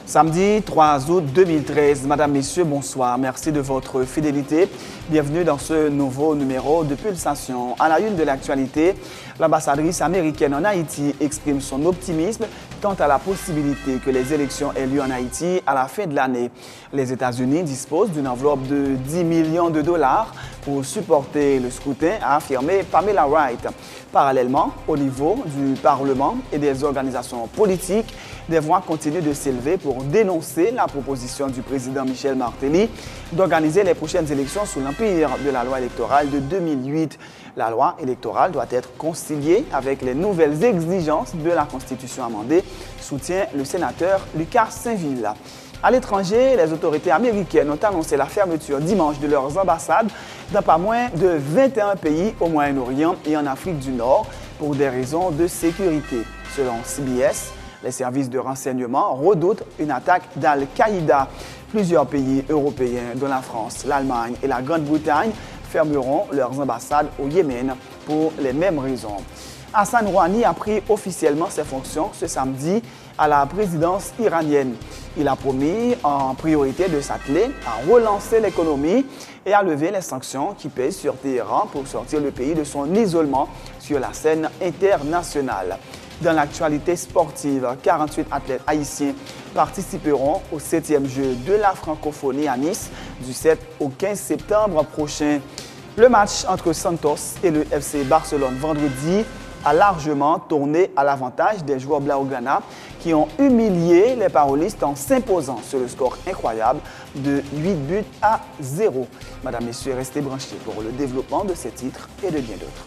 Samedi 3 août 2013, Madame, Messieurs, bonsoir. Merci de votre fidélité. Bienvenue dans ce nouveau numéro de Pulsation. À la une de l'actualité, l'ambassadrice américaine en Haïti exprime son optimisme quant à la possibilité que les élections aient lieu en Haïti à la fin de l'année. Les États-Unis disposent d'une enveloppe de 10 millions de dollars pour supporter le scrutin, a affirmé Pamela Wright. Parallèlement, au niveau du Parlement et des organisations politiques, des voix continuent de s'élever pour dénoncer la proposition du président Michel Martelly d'organiser les prochaines élections sous l'empire de la loi électorale de 2008. La loi électorale doit être conciliée avec les nouvelles exigences de la Constitution amendée, soutient le sénateur Lucas Saint-Ville. À l'étranger, les autorités américaines ont annoncé la fermeture dimanche de leurs ambassades dans pas moins de 21 pays au Moyen-Orient et en Afrique du Nord pour des raisons de sécurité. Selon CBS, les services de renseignement redoutent une attaque d'Al-Qaïda. Plusieurs pays européens, dont la France, l'Allemagne et la Grande-Bretagne, fermeront leurs ambassades au Yémen pour les mêmes raisons. Hassan Rouhani a pris officiellement ses fonctions ce samedi à la présidence iranienne. Il a promis en priorité de s'atteler à relancer l'économie et à lever les sanctions qui pèsent sur Téhéran pour sortir le pays de son isolement sur la scène internationale. Dans l'actualité sportive, 48 athlètes haïtiens participeront au 7e jeu de la francophonie à Nice du 7 au 15 septembre prochain. Le match entre Santos et le FC Barcelone vendredi a largement tourné à l'avantage des joueurs blaugrana qui ont humilié les parolistes en s'imposant sur le score incroyable de 8-0. Madame, Messieurs, restez branchés pour le développement de ces titres et de bien d'autres.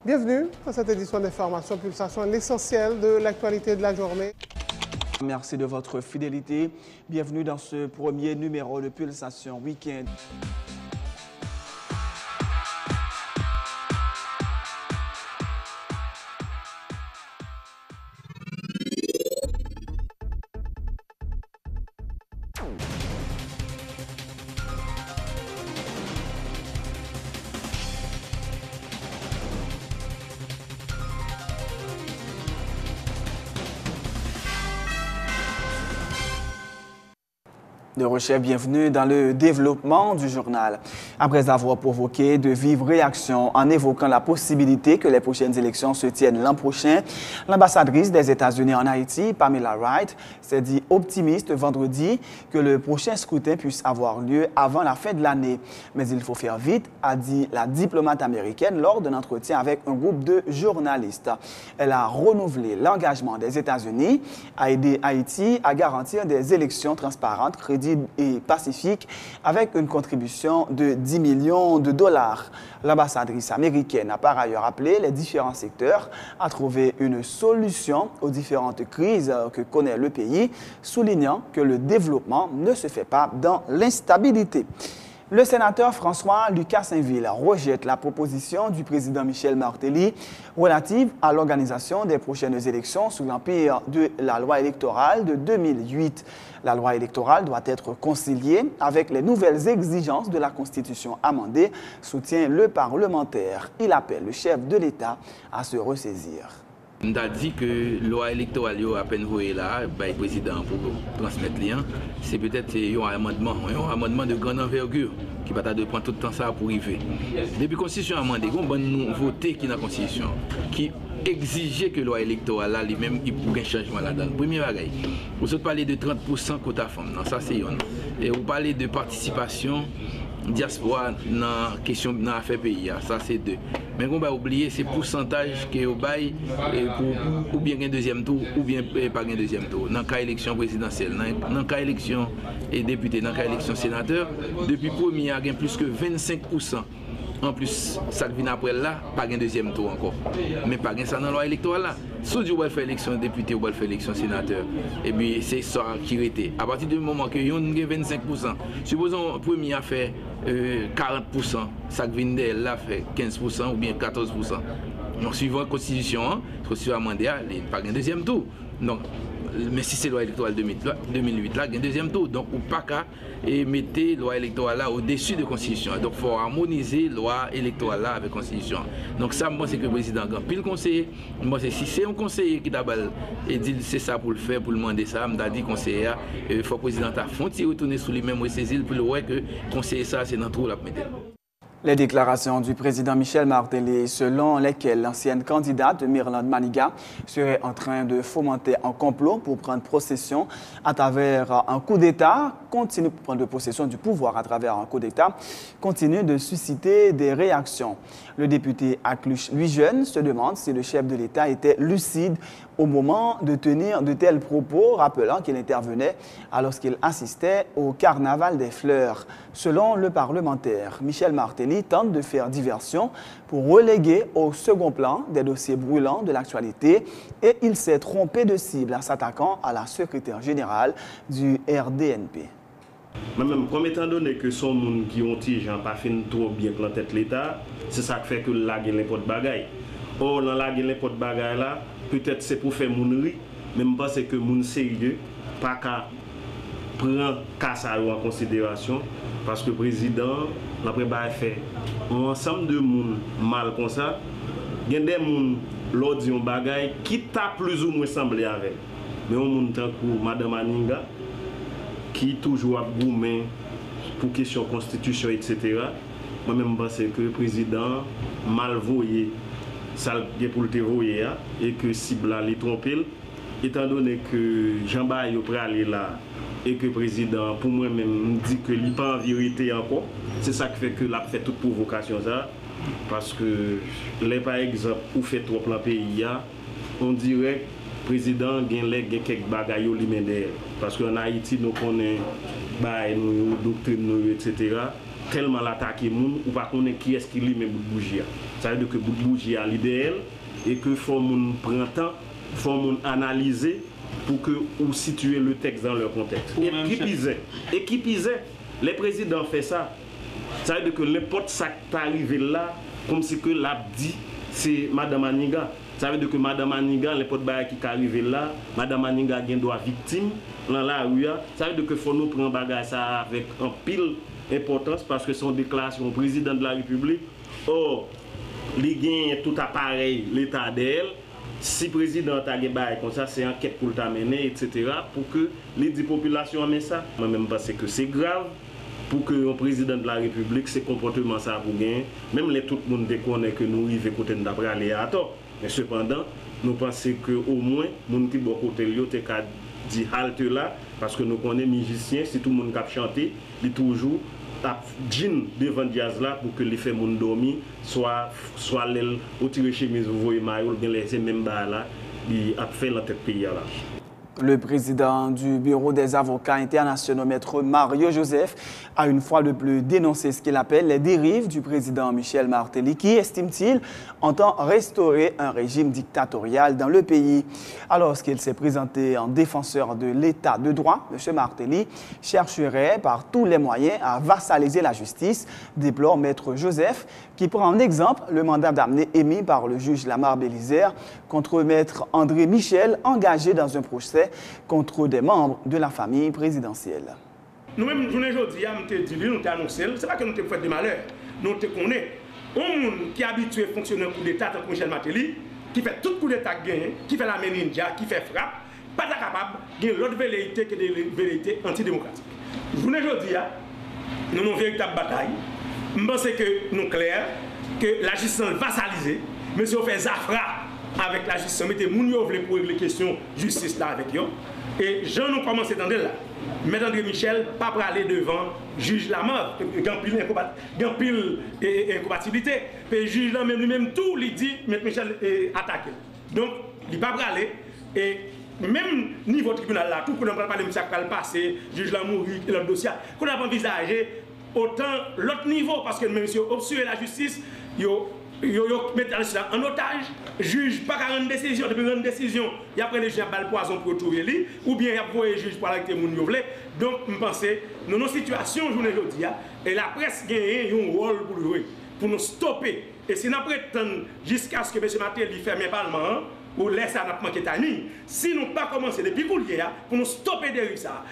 Bienvenue à cette édition d'Information Pulsation, l'essentiel de l'actualité de la journée. Merci de votre fidélité. Bienvenue dans ce premier numéro de Pulsation Week-end. De Rochelle, bienvenue dans le développement du journal. Après avoir provoqué de vives réactions en évoquant la possibilité que les prochaines élections se tiennent l'an prochain, l'ambassadrice des États-Unis en Haïti, Pamela Wright, s'est dit optimiste vendredi que le prochain scrutin puisse avoir lieu avant la fin de l'année. Mais il faut faire vite, a dit la diplomate américaine lors d'un entretien avec un groupe de journalistes. Elle a renouvelé l'engagement des États-Unis à aider Haïti à garantir des élections transparentes, crédibles et pacifique avec une contribution de 10 millions de dollars. L'ambassadrice américaine a par ailleurs appelé les différents secteurs à trouver une solution aux différentes crises que connaît le pays, soulignant que le développement ne se fait pas dans l'instabilité. Le sénateur François Lucas Saint-Ville rejette la proposition du président Michel Martelly relative à l'organisation des prochaines élections sous l'empire de la loi électorale de 2008. La loi électorale doit être conciliée avec les nouvelles exigences de la Constitution amendée, soutient le parlementaire. Il appelle le chef de l'État à se ressaisir. On a dit que la loi électorale à peine voyée là, le président pour transmettre les liens, c'est peut-être un amendement de grande envergure qui va de prendre tout le temps ça pour arriver. Depuis la Constitution amendée, on a une nouveauté qui est dans la Constitution, qui exigeait que la loi électorale là, lui-même, il pourrait un changement là-dedans. Premier bagaille, vous parlez de 30% quota femmes, ça c'est un. Et vous parlez de participation diaspora dans question dans l'affaire pays, ça c'est deux. Mais on va oublier ces pourcentages que vous bail pour ou bien un deuxième tour ou bien pas un deuxième tour. Dans le cas élection présidentielle, dans le cas élection et député, dans le cas élection sénateur, depuis premier il y a plus que 25% En plus, ça qui vient après là, pas un deuxième tour encore. Mais pas ça dans la loi électorale là. Si vous voulez faire élection député ou vous faire élection sénateur, et bien c'est ça qui était. À partir du moment que vous avez 25%, supposons le premier a fait 40%, ça qui vient d'elle là fait 15% ou bien 14%. Donc suivant la constitution, suivant le mandat, il n'y a pas un deuxième tour. Donc, mais si c'est la loi électorale 2008, là, il y a un deuxième tour. Donc, ou pas qu'à mettre la loi électorale là au-dessus de la Constitution. Donc, il faut harmoniser la loi électorale là avec la Constitution. Donc, ça, moi, c'est que le président a pile conseiller. Moi, c'est si c'est un conseiller qui t'a et dit c'est ça pour le faire, pour le demander ça, m'a dit conseiller, il faut que le président a fait retourner sur lui-même et saisir pour le voir que conseiller ça, c'est dans tout la mettre. Les déclarations du président Michel Martelly, selon lesquelles l'ancienne candidate Mirlande Maniga serait en train de fomenter un complot pour prendre possession à travers un coup d'État, continue de prendre possession du pouvoir à travers un coup d'État, continue de susciter des réactions. Le député Akluch, lui jeune, se demande si le chef de l'État était lucide au moment de tenir de tels propos, rappelant qu'il intervenait alors qu'il assistait au carnaval des fleurs. Selon le parlementaire, Michel Martelly tente de faire diversion pour reléguer au second plan des dossiers brûlants de l'actualité et il s'est trompé de cible en s'attaquant à la secrétaire générale du RDNP. Même comme étant donné que son monde qui ont tige pas fait trop bien que la tête l'État, c'est ça qui fait que la gueule n'importe bagaille. Or dans la gueule n'importe bagaille là, peut-être c'est pour faire mon riz, mais je pense que mon sérieux pas qu'à prendre ça en considération parce que le président après fait un ensemble de monde mal comme ça, il y a des gens l'autre dit un bagaille qui t'a plus ou moins semblé avec. Mais on monte tant que madame Aninga qui toujours a goumé pour question constitution, etc. Moi-même, je pense que le président mal voyé, ça pour le voyer, et que cible les trompé, étant donné que Jean-Baye est aller là, et que le président, pour moi-même, dit que il n'est pas en vérité encore, c'est ça qui fait que l'a fait toute provocation. Ça, parce que, là, par exemple, où fait trop le pays, on dirait que le président a quelques bagailles au limite derrière. Parce qu'en Haïti, nous connaissons nos doctrines, etc. Tellement l'attaquer les gens, ou pas connaître qui est-ce qui lit mais bout de bougie. Ça veut dire que bout de bougie a l'idéal et que faut moun prendre temps, faut analyser pour que ou situer le texte dans leur contexte. Et qui pisait, les présidents font ça. Ça veut dire que n'importe ça qui est arrivé là, comme si que l'a dit, c'est Madame Aninga. Ça veut dire que Madame Aninga, les potes qui sont arrivés là, Madame Aninga a un droit victime dans la rue. Ça veut dire qu'il faut nous prendre bagage ça avec un pile importance parce que c'est une déclaration au président de la République. Or, les gains tout appareil, l'état d'elle. Si le président a des bagage comme ça, c'est une enquête pour l'amener, etc. Pour que les 10 populations aient ça. Moi-même, je pense que c'est grave. Pour que le président de la République, ce comportement ça pour gagner, même les tout le monde déconne que nous arrivons côté d'après aller à tort. Mais cependant, nous pensons qu'au moins, les gens qui sont côté de dit halte là, parce que nous connaissons les musiciens, si tout le monde qui chante, il toujours jean devant Diaz là pour que les fait moun dormir, soit l'aile au tirer chemise, vous voyez maillot, bien les mêmes bas là, il a fait la tête pays là. Le président du Bureau des avocats internationaux, Maître Mario Joseph, a une fois de plus dénoncé ce qu'il appelle les dérives du président Michel Martelly, qui, estime-t-il, entend restaurer un régime dictatorial dans le pays. Alors qu'il s'est présenté en défenseur de l'état de droit, M. Martelly chercherait par tous les moyens à vassaliser la justice, déplore Maître Joseph, qui prend en exemple le mandat d'amener émis par le juge Lamar Bélisaire contre Maître André Michel, engagé dans un procès contre des membres de la famille présidentielle. Nous-mêmes, aujourd'hui, nous avons annoncé, ce n'est pas que nous avons fait des malheurs, nous connaissons un monde qui est habitué à fonctionner au coup d'État, comme Michel Martelly, qui fait tout coup d'État gagné, qui fait la meninja, qui fait frappe, pas capable de gagner l'autre velléité que des velléités antidémocratiques. Aujourd'hui, nous avons une véritable bataille. Je pense que nous clair que la justice est vassalisée, mais si on fait zafra avec la justice, mettez moun yo vle pour régler les questions justice là avec eux. Et Jean nous commence à entendre là. M. André Michel, pas pour aller devant juge Lamar, il y a pile incompatibilité. Le juge là lui-même tout lui dit M. Michel attaqué. Donc, il pas pour aller et même niveau tribunal là, tout qu'on a parlé de ça qui a passé, juge Lamour et le dossier, qu'on a envisagé autant l'autre niveau, parce que même si vous obstruez la justice, vous mettez en otage, juge pas qu'à rendre décision, depuis rendre décision, il y a après les gens bal poison pour trouver lui, ou bien il y a pour les juges pour l'arrêter mon voulez. Donc, je pense que dans nos situations, journée aujourd'hui, et la presse gagne un rôle pour jouer, pour nous stopper. Et si nous prétendons jusqu'à ce que M. Martelly ferme le Parlement, ou laisse à notre manquer timing, si nous pas commencer depuis coulier pour nous stopper derrière ça.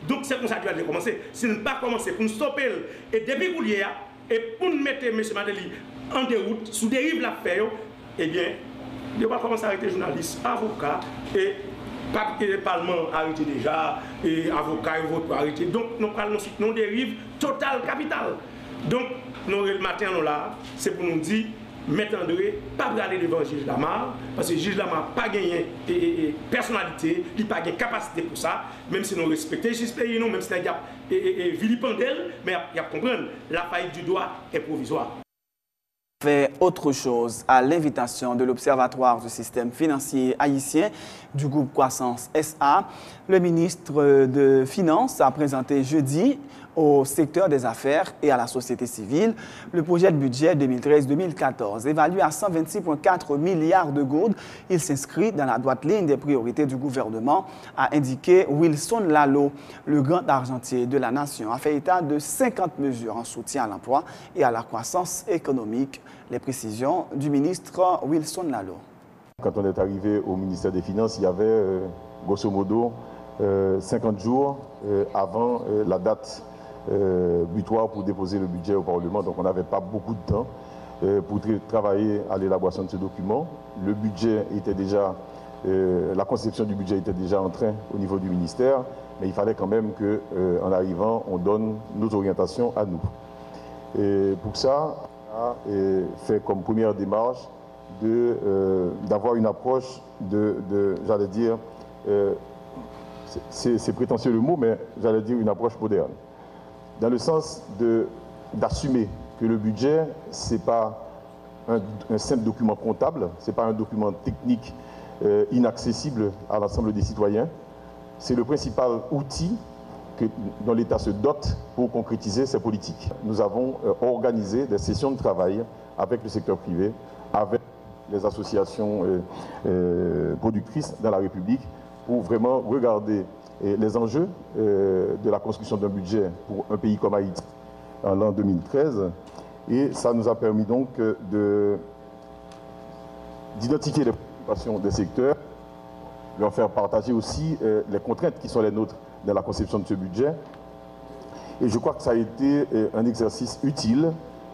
Donc c'est comme ça que doit commencer. Si nous pas commencer pour nous stopper et depuis coulier et pour nous mettre M. Martelly en déroute, sous dérive l'affaire, eh bien, il va commencer à arrêter les journalistes, avocats et le Parlement arrêté déjà, et avocats et vote arrêté. Donc nous parlons non dérive totale capitale. Donc nous le matin nous là, c'est pour nous dire Maître André, pas aller devant le juge Lamar, parce que le juge Lamar n'a pas gagné personnalité, il n'a pas gagné capacité pour ça, même si nous respectons le juge pays, même si nous avons vilipendel, mais il y a comprendre, la faillite du droit est provisoire. Fait autre chose à l'invitation de l'Observatoire du système financier haïtien du groupe Croissance SA. Le ministre de Finances a présenté jeudi au secteur des affaires et à la société civile le projet de budget 2013-2014. Évalué à 126,4 milliards de gourdes, il s'inscrit dans la droite ligne des priorités du gouvernement, a indiqué Wilson Lalo. Le grand argentier de la nation a fait état de 50 mesures en soutien à l'emploi et à la croissance économique. Les précisions du ministre Wilson Lalo. Quand on est arrivé au ministère des Finances, il y avait grosso modo 50 jours avant la date butoir pour déposer le budget au Parlement. Donc on n'avait pas beaucoup de temps pour travailler à l'élaboration de ce document. Le budget était déjà, la conception du budget était déjà en train au niveau du ministère, mais il fallait quand même qu'en arrivant, on donne nos orientations à nous. Et pour ça, on a fait comme première démarche d'avoir une approche j'allais dire, c'est prétentieux le mot, mais j'allais dire une approche moderne. Dans le sens d'assumer que le budget, ce n'est pas un simple document comptable, ce n'est pas un document technique inaccessible à l'ensemble des citoyens. C'est le principal outil dont l'État se dote pour concrétiser ses politiques. Nous avons organisé des sessions de travail avec le secteur privé, avec les associations productrices dans la République, pour vraiment regarder les enjeux de la construction d'un budget pour un pays comme Haïti en l'an 2013. Et ça nous a permis donc d'identifier les préoccupations des secteurs, leur faire partager aussi les contraintes qui sont les nôtres dans la conception de ce budget. Et je crois que ça a été un exercice utile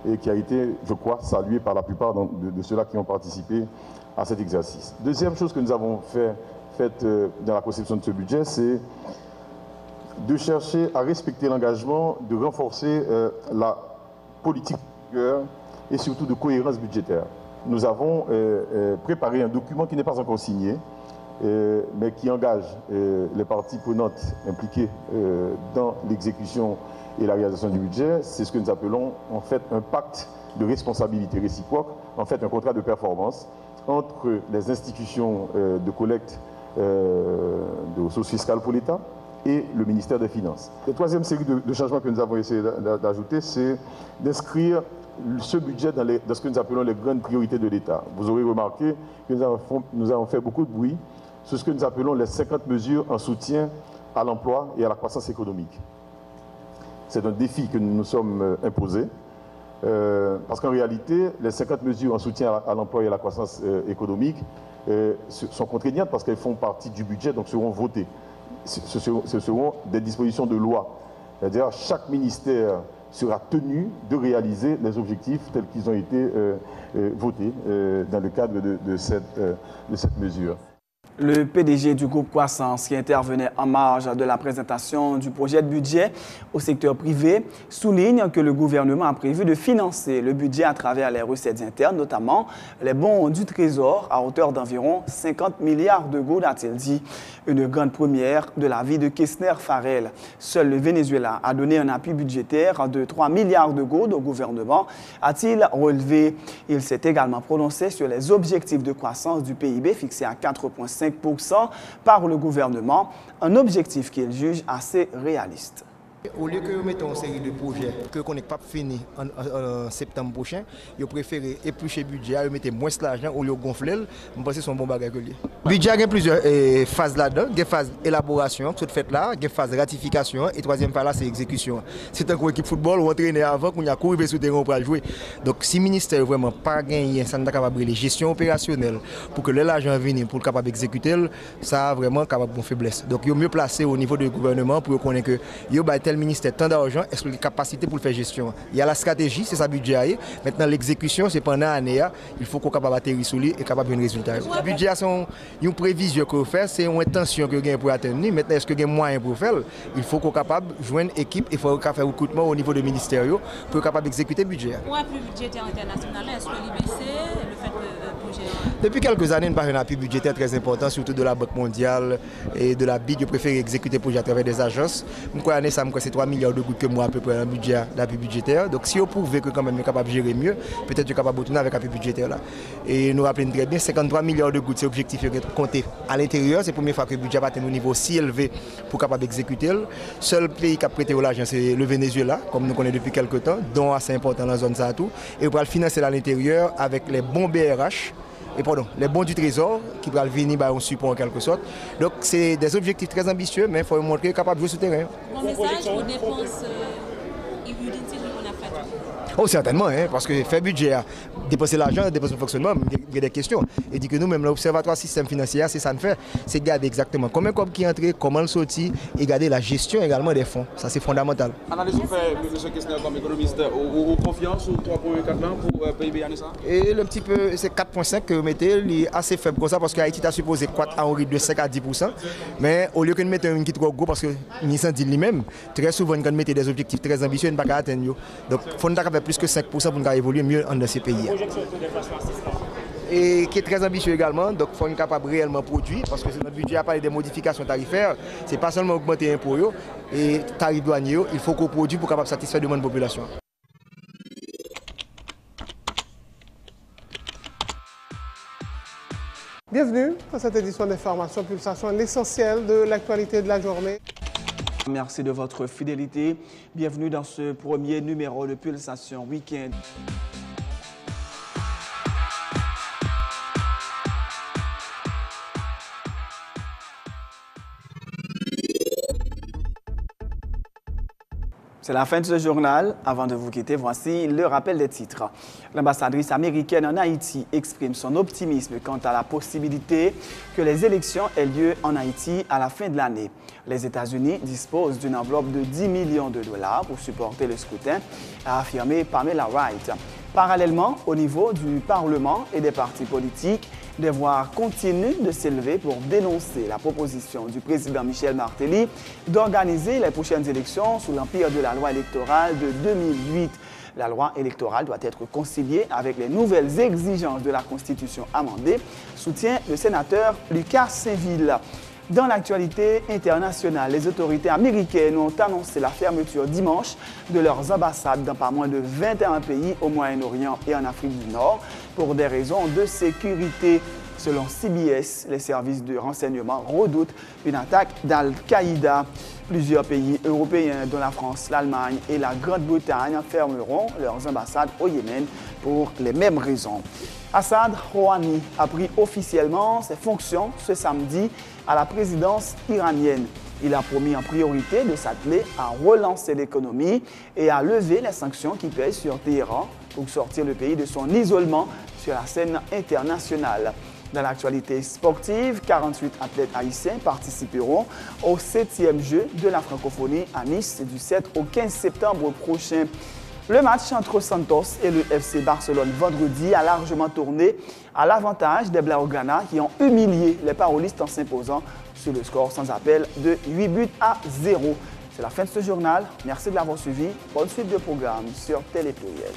et qui a été, je crois, salué par la plupart de ceux-là qui ont participé à cet exercice. Deuxième chose que nous avons faite dans la conception de ce budget, c'est de chercher à respecter l'engagement, de renforcer la politique et surtout de cohérence budgétaire. Nous avons préparé un document qui n'est pas encore signé, mais qui engage les parties prenantes impliquées dans l'exécution et la réalisation du budget. C'est ce que nous appelons en fait un pacte de responsabilité réciproque, en fait un contrat de performance entre les institutions de collecte de ressources fiscales pour l'État et le ministère des Finances. La troisième série de changements que nous avons essayé d'ajouter, c'est d'inscrire ce budget dans ce que nous appelons les grandes priorités de l'État. Vous aurez remarqué que nous avons fait beaucoup de bruit sur ce que nous appelons les 50 mesures en soutien à l'emploi et à la croissance économique. C'est un défi que nous nous sommes imposés, parce qu'en réalité, les 50 mesures en soutien à l'emploi et à la croissance économique sont contraignantes parce qu'elles font partie du budget, donc seront votées. Ce seront des dispositions de loi. C'est-à-dire chaque ministère sera tenu de réaliser les objectifs tels qu'ils ont été votés dans le cadre de cette mesure. Le PDG du groupe Croissance, qui intervenait en marge de la présentation du projet de budget au secteur privé, souligne que le gouvernement a prévu de financer le budget à travers les recettes internes, notamment les bons du Trésor, à hauteur d'environ 50 milliards de gourdes, a-t-il dit. Une grande première de la vie de Kessner Farrell. Seul le Venezuela a donné un appui budgétaire de 3 milliards de gourdes au gouvernement, a-t-il relevé. Il s'est également prononcé sur les objectifs de croissance du PIB fixés à 4,5% par le gouvernement, un objectif qu'il juge assez réaliste. Au lieu que nous mettons une série de projets que qu'on n'est pas fini en septembre prochain, ils préfèrent éplucher le budget, ils mettent moins d'argent au lieu de gonfler. Je pense que c'est un bon bagage. Le budget a plusieurs phases là-dedans. Il y a une phase élaboration, toute faite là, il y a une phase ratification et troisième phase là, c'est exécution. C'est un équipe de football ou entraîner avant qu'on y a couru sur le terrain pour jouer. Donc si le ministère vraiment pas gagné, ça n'est capable de gestion opérationnelle pour que l'argent vienne pour capable d'exécuter, ça a vraiment capable de faiblesse. Donc il est mieux placé au niveau du gouvernement pour connaître que il y a tel ministère tant d'argent, est-ce qu'il a la capacité pour le faire gestion. Il y a la stratégie, c'est ça budget. Maintenant l'exécution, c'est pendant l'année, il faut qu'on soit capable d'atterrir sur lui et capable de un résultat. Le budget, c'est une prévision que vous faites, c'est une intention que vous avez pour atteindre. Maintenant, est-ce que vous avez moyen pour faire? Il faut qu'on soit capable de jouer une équipe et il faut qu'on fasse recrutement au niveau des ministères pour être capable d'exécuter le budget. Pour l'appui budgétaire international, est-ce que l'IBC, le fait que le projet... Depuis quelques années, nous avons un appui budgétaire très important, surtout de la Banque mondiale et de la BID. Je préfère exécuter le projet à travers des agences. C'est 3 milliards de gouttes que moi à peu près un budget d'appui budgétaire. Donc si on prouve que quand même est capable de gérer mieux, peut-être capable de retourner avec l'appui budgétaire là. Et nous rappelons très bien, 53 milliards de gouttes, c'est l'objectif compté à l'intérieur. C'est la première fois que le budget va atteindre un niveau si élevé pour capable d'exécuter. Le seul pays qui a prêté l'argent, c'est le Venezuela, comme nous connaissons depuis quelques temps, dont assez important dans la zone ça tout. Et pour le financer à l'intérieur avec les bons BRH. Et pardon, les bons du trésor qui peuvent venir en support en quelque sorte. Donc c'est des objectifs très ambitieux, mais il faut montrer capable de jouer sur le terrain. Bon message aux dépenses inutiles qu'on a faites. Oh certainement, hein, parce que faire budget, dépenser l'argent, dépenser le fonctionnement, il y a des questions. Et dit que nous, même l'Observatoire système financier, c'est ça nous fait, c'est garder exactement combien de qui entre, comment le sortir et garder la gestion également des fonds. Ça c'est fondamental. Analyse vous fait, M. Kessner, comme économiste, ou confiance ou 3,4 pour PIB année ça? Et le petit peu, c'est 4,5 que vous mettez, il est assez faible comme ça parce qu'Haïti a supposé croître à un rythme de 5 à 10%. Mais au lieu que nous mettions une qui trop gros, parce que Nissan dit lui-même, très souvent quand nous mettons des objectifs très ambitieux, nous ne pouvons pas atteindre. Donc il faut faire plus que 5% pour nous évoluer mieux dans ces pays. Et qui est très ambitieux également, donc il faut être capable réellement produire, parce que notre budget a parlé des modifications tarifaires, ce n'est pas seulement augmenter l'impôt et tarifs douaniers, il faut qu'on produise pour capable satisfaire la demande de la population. Bienvenue dans cette édition d'Information Pulsation, l'essentiel de l'actualité de la journée. Merci de votre fidélité. Bienvenue dans ce premier numéro de Pulsation Week-end. C'est la fin de ce journal. Avant de vous quitter, voici le rappel des titres. L'ambassadrice américaine en Haïti exprime son optimisme quant à la possibilité que les élections aient lieu en Haïti à la fin de l'année. Les États-Unis disposent d'une enveloppe de 10 millions de dollars pour supporter le scrutin, a affirmé Pamela Wright. Parallèlement, au niveau du Parlement et des partis politiques, des voix continuent de s'élever pour dénoncer la proposition du président Michel Martelly d'organiser les prochaines élections sous l'empire de la loi électorale de 2008. La loi électorale doit être conciliée avec les nouvelles exigences de la Constitution amendée, soutient le sénateur Lucas Saint-Ville. Dans l'actualité internationale, les autorités américaines ont annoncé la fermeture dimanche de leurs ambassades dans pas moins de 21 pays au Moyen-Orient et en Afrique du Nord pour des raisons de sécurité. Selon CBS, les services de renseignement redoutent une attaque d'Al-Qaïda. Plusieurs pays européens, dont la France, l'Allemagne et la Grande-Bretagne, fermeront leurs ambassades au Yémen pour les mêmes raisons. Hassan Rouhani a pris officiellement ses fonctions ce samedi à la présidence iranienne. Il a promis en priorité de s'atteler à relancer l'économie et à lever les sanctions qui pèsent sur Téhéran pour sortir le pays de son isolement sur la scène internationale. Dans l'actualité sportive, 48 athlètes haïtiens participeront au 7e jeu de la francophonie à Nice du 7 au 15 septembre prochain. Le match entre Santos et le FC Barcelone vendredi a largement tourné à l'avantage des Blaugrana qui ont humilié les parolistes en s'imposant sur le score sans appel de 8 buts à 0. C'est la fin de ce journal. Merci de l'avoir suivi. Bonne suite de programme sur Télé Pluriel.